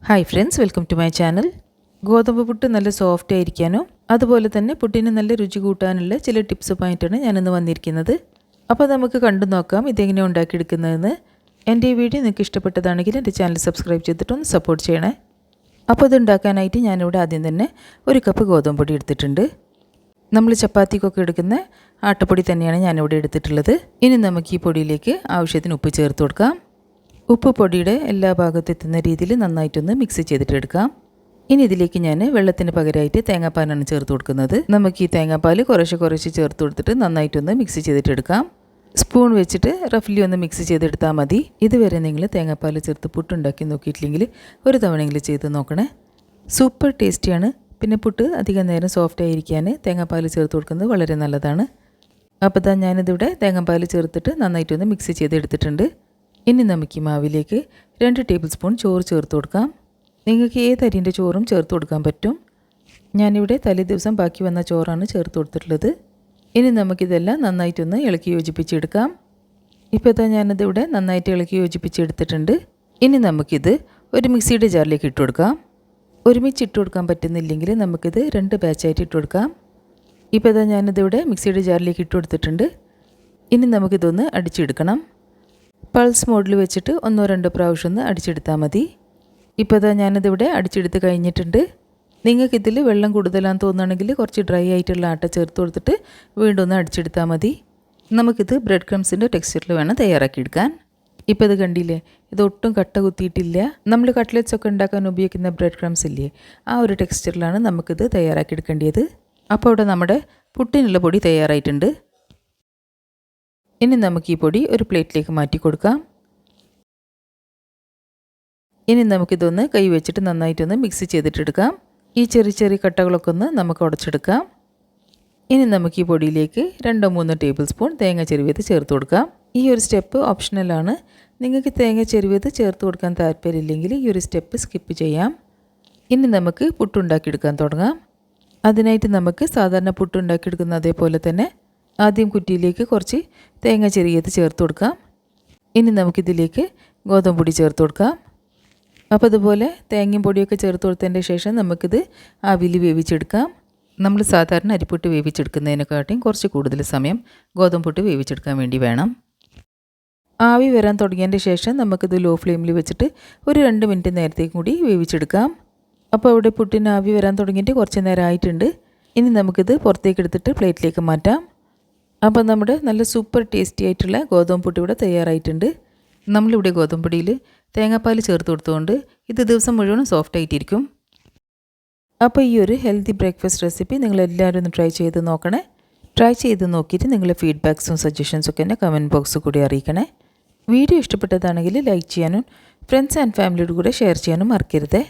Hi friends, welcome to my channel. ഗോതമ്പ് പുട്ട് നല്ല soft ആയിരിക്കാനും അതുപോലെ തന്നെ പുട്ടിന് നല്ല രുചി കൂട്ടാനുള്ള ചില ടിപ്സുമായിട്ടാണ് ഞാനിന്ന് വന്നിരിക്കുന്നത്. അപ്പോൾ നമുക്ക് കണ്ടു നോക്കാം ഇതെങ്ങനെയാണ് ഉണ്ടാക്കിയെടുക്കുന്നതെന്ന്. എൻ്റെ ഈ വീഡിയോ നിങ്ങൾക്ക് ഇഷ്ടപ്പെട്ടതാണെങ്കിൽ എൻ്റെ ചാനൽ സബ്സ്ക്രൈബ് ചെയ്തിട്ടൊന്ന് സപ്പോർട്ട് ചെയ്യണേ. അപ്പോൾ ഇത് ഉണ്ടാക്കാനായിട്ട് ഞാനിവിടെ ആദ്യം തന്നെ ഒരു കപ്പ് ഗോതമ്പ് പൊടി എടുത്തിട്ടുണ്ട്. നമ്മൾ ചപ്പാത്തിക്കൊക്കെ എടുക്കുന്ന ആട്ടപ്പൊടി തന്നെയാണ് ഞാനിവിടെ എടുത്തിട്ടുള്ളത്. ഇനി നമുക്ക് ഈ പൊടിയിലേക്ക് ആവശ്യത്തിന് ഉപ്പ് ചേർത്ത് കൊടുക്കാം. ഉപ്പ് പൊടിയുടെ എല്ലാ ഭാഗത്തും എത്തുന്ന രീതിയിൽ നന്നായിട്ടൊന്ന് മിക്സ് ചെയ്തിട്ടെടുക്കാം. ഇനി ഇതിലേക്ക് ഞാൻ വെള്ളത്തിന് പകരമായിട്ട് തേങ്ങാപ്പാലാണ് ചേർത്ത് കൊടുക്കുന്നത്. നമുക്ക് ഈ തേങ്ങാപ്പാൽ കുറച്ച് ചേർത്ത് കൊടുത്തിട്ട് നന്നായിട്ടൊന്ന് മിക്സ് ചെയ്തിട്ടെടുക്കാം. സ്പൂൺ വെച്ചിട്ട് റഫ്ലി ഒന്ന് മിക്സ് ചെയ്തെടുത്താൽ മതി. ഇതുവരെ നിങ്ങൾ തേങ്ങാപ്പാൽ ചേർത്ത് പുട്ടുണ്ടാക്കി നോക്കിയിട്ടില്ലെങ്കിൽ ഒരു തവണയെങ്കിലും ചെയ്ത് നോക്കണേ. സൂപ്പർ ടേസ്റ്റിയാണ്. പിന്നെ പുട്ട് അധികം നേരം സോഫ്റ്റ് ആയിരിക്കാൻ തേങ്ങാപ്പാൽ ചേർത്ത് കൊടുക്കുന്നത് വളരെ നല്ലതാണ്. അപ്പോൾ ഞാനിതിവിടെ തേങ്ങാപ്പാൽ ചേർത്തിട്ട് നന്നായിട്ടൊന്ന് മിക്സ് ചെയ്തെടുത്തിട്ടുണ്ട്. ഇനി നമുക്ക് ഈ മാവിലേക്ക് 2 ടേബിൾ സ്പൂൺ ചോറ് ചേർത്ത് കൊടുക്കാം. നിങ്ങൾക്ക് ഏത് അരിൻ്റെ ചോറും ചേർത്ത് കൊടുക്കാൻ പറ്റും. ഞാനിവിടെ തലേ ദിവസം ബാക്കി വന്ന ചോറാണ് ചേർത്ത് കൊടുത്തിട്ടുള്ളത്. ഇനി നമുക്കിതെല്ലാം നന്നായിട്ടൊന്ന് ഇളക്കി യോജിപ്പിച്ചെടുക്കാം. ഇപ്പോൾ ഞാനതിവിടെ നന്നായിട്ട് ഇളക്കി യോജിപ്പിച്ചെടുത്തിട്ടുണ്ട്. ഇനി നമുക്കിത് ഒരു മിക്സിയുടെ ജാറിലേക്ക് ഇട്ട് കൊടുക്കാം. ഒരുമിച്ച് ഇട്ട് കൊടുക്കാൻ പറ്റുന്നില്ലെങ്കിൽ നമുക്കിത് 2 ബാച്ചായിട്ട് ഇട്ട് കൊടുക്കാം. ഇപ്പോൾ ഞാനിതിവിടെ മിക്സിയുടെ ജാറിലേക്ക് ഇട്ട് കൊടുത്തിട്ടുണ്ട്. ഇനി നമുക്കിതൊന്ന് അടിച്ചെടുക്കണം. പൾസ് മോഡിൽ വെച്ചിട്ട് 1-2 പ്രാവശ്യം ഒന്ന് അടിച്ചെടുത്താൽ മതി. ഇപ്പോൾ ഞാനിതിവിടെ അടിച്ചെടുത്ത് കഴിഞ്ഞിട്ടുണ്ട്. നിങ്ങൾക്കിതിൽ വെള്ളം കൂടുതലാണെന്ന് തോന്നുകയാണെങ്കിൽ കുറച്ച് ഡ്രൈ ആയിട്ടുള്ള ആട്ട ചേർത്ത് കൊടുത്തിട്ട് വീണ്ടും ഒന്ന് അടിച്ചെടുത്താൽ മതി. നമുക്കിത് ബ്രെഡ് ക്രംസിൻ്റെ ടെക്സ്ചറിൽ വേണം തയ്യാറാക്കിയെടുക്കാൻ. ഇപ്പോൾ ഇത് കണ്ടില്ലേ, ഇതൊട്ടും കട്ട കുത്തിയിട്ടില്ല. നമ്മൾ കട്ട്ലറ്റ്സ് ഒക്കെ ഉണ്ടാക്കാൻ ഉപയോഗിക്കുന്ന ബ്രെഡ് ക്രംസ് ഇല്ലേ, ആ ഒരു ടെക്സ്ചറിലാണ് നമുക്കിത് തയ്യാറാക്കിയെടുക്കേണ്ടത്. അപ്പോൾ ഇവിടെ നമ്മുടെ പുട്ടിനുള്ള പൊടി തയ്യാറായിട്ടുണ്ട്. ഇനി നമുക്ക് ഈ പൊടി ഒരു പ്ലേറ്റിലേക്ക് മാറ്റി കൊടുക്കാം. ഇനി നമുക്കിതൊന്ന് കൈ വെച്ചിട്ട് നന്നായിട്ടൊന്ന് മിക്സ് ചെയ്തിട്ടെടുക്കാം. ഈ ചെറിയ കട്ടകളൊക്കെ ഒന്ന് നമുക്ക് ഉടച്ചെടുക്കാം. ഇനി നമുക്ക് ഈ പൊടിയിലേക്ക് 2-3 ടേബിൾ സ്പൂൺ തേങ്ങ ചെരുവിയത് ചേർത്ത് കൊടുക്കാം. ഈ ഒരു സ്റ്റെപ്പ് ഓപ്ഷണലാണ്. നിങ്ങൾക്ക് തേങ്ങ ചെരുവിയത് ചേർത്ത് കൊടുക്കാൻ താല്പര്യമില്ലെങ്കിൽ ഈ ഒരു സ്റ്റെപ്പ് സ്കിപ്പ് ചെയ്യാം. ഇനി നമുക്ക് പുട്ടുണ്ടാക്കിയെടുക്കാൻ തുടങ്ങാം. അതിനായിട്ട് നമുക്ക് സാധാരണ പുട്ടുണ്ടാക്കിയെടുക്കുന്ന അതേപോലെ തന്നെ ആദ്യം കുറ്റിയിലേക്ക് കുറച്ച് തേങ്ങ ചെറിയത് ചേർത്ത് കൊടുക്കാം. ഇനി നമുക്കിതിലേക്ക് ഗോതമ്പ് പൊടി ചേർത്ത് കൊടുക്കാം. അപ്പോൾ അതുപോലെ തേങ്ങയും പൊടിയൊക്കെ ചേർത്ത് കൊടുത്തതിൻ്റെ ശേഷം നമുക്കിത് ആവിയിൽ വേവിച്ചെടുക്കാം. നമ്മൾ സാധാരണ അരിപ്പുട്ട് വേവിച്ചെടുക്കുന്നതിനെക്കാട്ടിയും കുറച്ച് കൂടുതൽ സമയം ഗോതമ്പ് പുട്ട് വേവിച്ചെടുക്കാൻ വേണ്ടി വേണം. ആവി വരാൻ തുടങ്ങിയതിൻ്റെ ശേഷം നമുക്കിത് ലോ ഫ്ലെയിമിൽ വെച്ചിട്ട് ഒരു 2 മിനിറ്റ് നേരത്തേക്കും കൂടി വേവിച്ചെടുക്കാം. അപ്പോൾ അവിടെ പുട്ടിന് ആവി വരാൻ തുടങ്ങിയിട്ട് കുറച്ച് നേരം ആയിട്ടുണ്ട്. ഇനി നമുക്കിത് പുറത്തേക്ക് എടുത്തിട്ട് പ്ലേറ്റിലേക്ക് മാറ്റാം. അപ്പോൾ നമ്മുടെ നല്ല സൂപ്പർ ടേസ്റ്റി ആയിട്ടുള്ള ഗോതമ്പ് പുട്ട് ഇവിടെ തയ്യാറായിട്ടുണ്ട്. നമ്മളിവിടെ ഗോതമ്പ് പൊടിയിൽ തേങ്ങാപ്പാൽ ചേർത്ത് കൊടുത്തുകൊണ്ട് ഇത് ദിവസം മുഴുവനും സോഫ്റ്റ് ആയിട്ടിരിക്കും. അപ്പോൾ ഈ ഒരു ഹെൽത്തി ബ്രേക്ക്ഫാസ്റ്റ് റെസിപ്പി നിങ്ങളെല്ലാവരും ഒന്ന് ട്രൈ ചെയ്ത് നോക്കണേ. ട്രൈ ചെയ്ത് നോക്കിയിട്ട് നിങ്ങളുടെ ഫീഡ്ബാക്സും സജഷൻസും ഒക്കെ എന്നെ കമൻറ്റ് ബോക്സിൽ കൂടി അറിയിക്കണേ. വീഡിയോ ഇഷ്ടപ്പെട്ടതാണെങ്കിൽ ലൈക്ക് ചെയ്യാനും ഫ്രണ്ട്സ് ആൻഡ് ഫാമിലിയോട് കൂടെ ഷെയർ ചെയ്യാനും മറക്കരുതേ.